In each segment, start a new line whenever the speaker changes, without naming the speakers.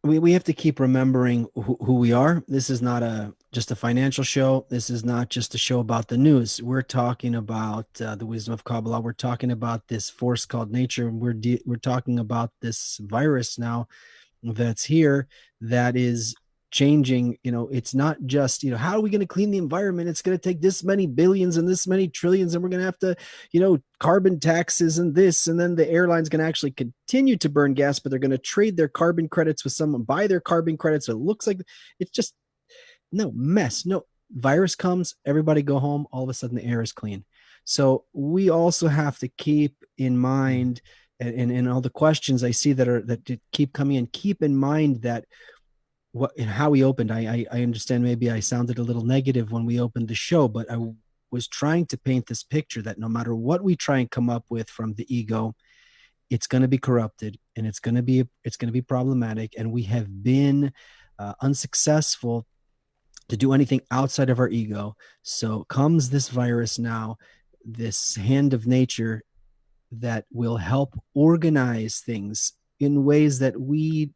we have to keep remembering who we are. This is not just a financial show. This is not just a show about the news. We're talking about the wisdom of Kabbalah. We're talking about this force called nature. We're talking about this virus now that's here that is changing. It's not just, how are we going to clean the environment? It's going to take this many billions and this many trillions, and we're going to have to, carbon taxes and this, and then the airline's going to actually continue to burn gas, but they're going to trade their carbon credits with someone, buy their carbon credits. So it looks like it's just no mess. No virus comes, everybody go home, all of a sudden the air is clean. So we also have to keep in mind, and all the questions I see that keep coming in, keep in mind that how we opened. I understand maybe I sounded a little negative when we opened the show, but I was trying to paint this picture that no matter what we try and come up with from the ego, it's going to be corrupted, and it's going to be problematic, and we have been unsuccessful to do anything outside of our ego. So comes this virus now, this hand of nature that will help organize things in ways that we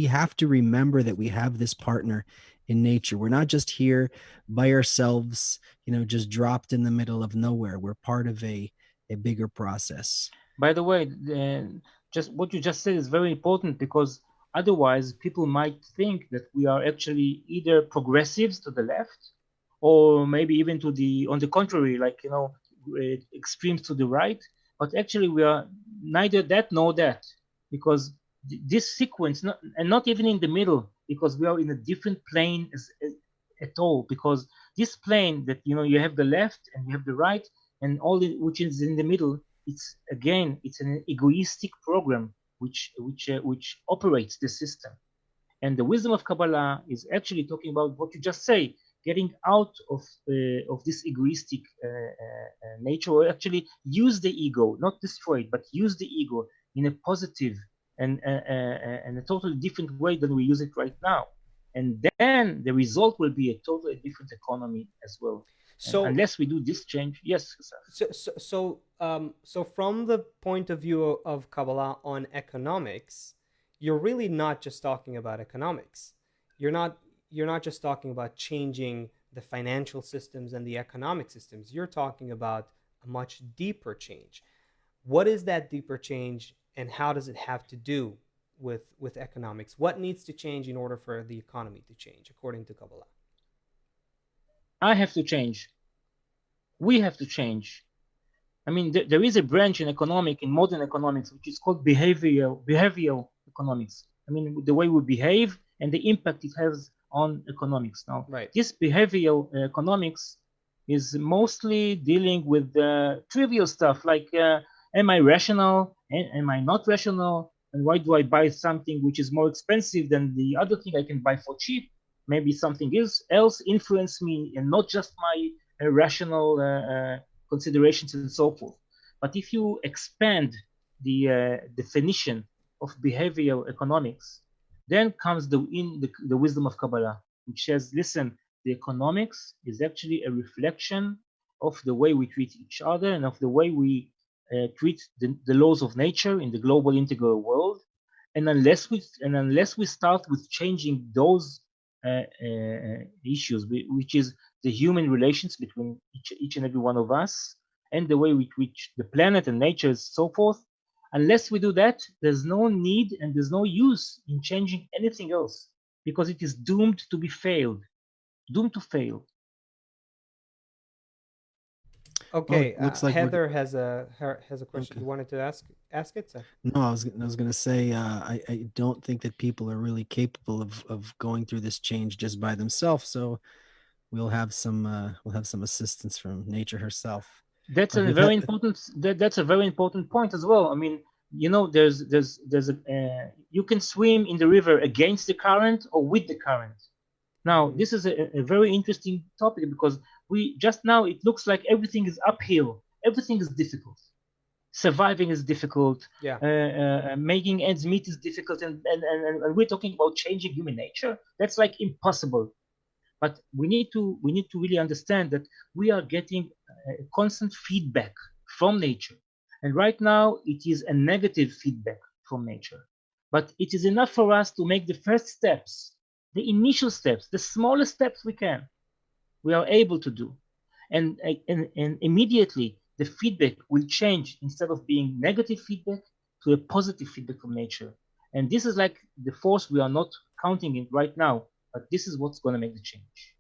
have to remember that we have this partner in nature. We're not just here by ourselves, just dropped in the middle of nowhere. We're part of a bigger process.
By the way, just what you just said is very important, because otherwise people might think that we are actually either progressives to the left, or maybe even on the contrary, like, extremes to the right. But actually we are neither that nor that, because this sequence, and not even in the middle, because we are in a different plane at all. Because this plane that, you have the left and you have the right, and which is in the middle, it's an egoistic program which operates the system. And the wisdom of Kabbalah is actually talking about what you just say, getting out of this egoistic nature, or actually use the ego, not destroy it, but use the ego in a positive and a totally different way than we use it right now. And then the result will be a totally different economy as well. And
So
unless we do this change, yes,
so from the point of view of Kabbalah on economics, you're really not just talking about economics. You're not just talking about changing the financial systems and the economic systems. You're talking about a much deeper change. What is that deeper change, and how does it have to do with economics? What needs to change in order for the economy to change, according to Kabbalah?
I have to change. We have to change. I mean, there is a branch in modern economics, which is called behavioral economics. I mean, the way we behave and the impact it has on economics. Now,
Right.
this behavioral economics is mostly dealing with trivial stuff like, am I rational? Am I not rational? And why do I buy something which is more expensive than the other thing I can buy for cheap? Maybe something else influence me, and not just my rational considerations and so forth. But if you expand the definition of behavioral economics, then comes the wisdom of Kabbalah, which says, listen, the economics is actually a reflection of the way we treat each other, and of the way we treat the laws of nature in the global integral world. And unless we start with changing those issues, which is the human relations between each and every one of us, and the way we treat the planet and nature and so forth, unless we do that, there's no need and there's no use in changing anything else, because it is doomed to fail.
Well,
Okay,
it looks like we're
Heather has a question.
okay.
You wanted to ask it, Seth?
No, I was gonna say, I don't think that people are really capable of going through this change just by themselves. So we'll have some assistance from nature herself.
That's
But
a
with
very
that,
important that's a very important point as well. I mean, there's a you can swim in the river against the current or with the current. Now,
Mm-hmm.
this is a very interesting topic, because we just now it looks like everything is uphill, everything is difficult. Surviving is difficult,
Yeah.
making ends meet is difficult, and we're talking about changing human nature. That's like impossible. But we need to really understand that we are getting constant feedback from nature, and right now it is a negative feedback from nature. But it is enough for us to make the first steps, the initial steps, the smallest steps we can. We are able to do. And immediately the feedback will change. Instead of being negative feedback to a positive feedback from nature. And this is like the force we are not counting it right now, but this is what's going to make the change.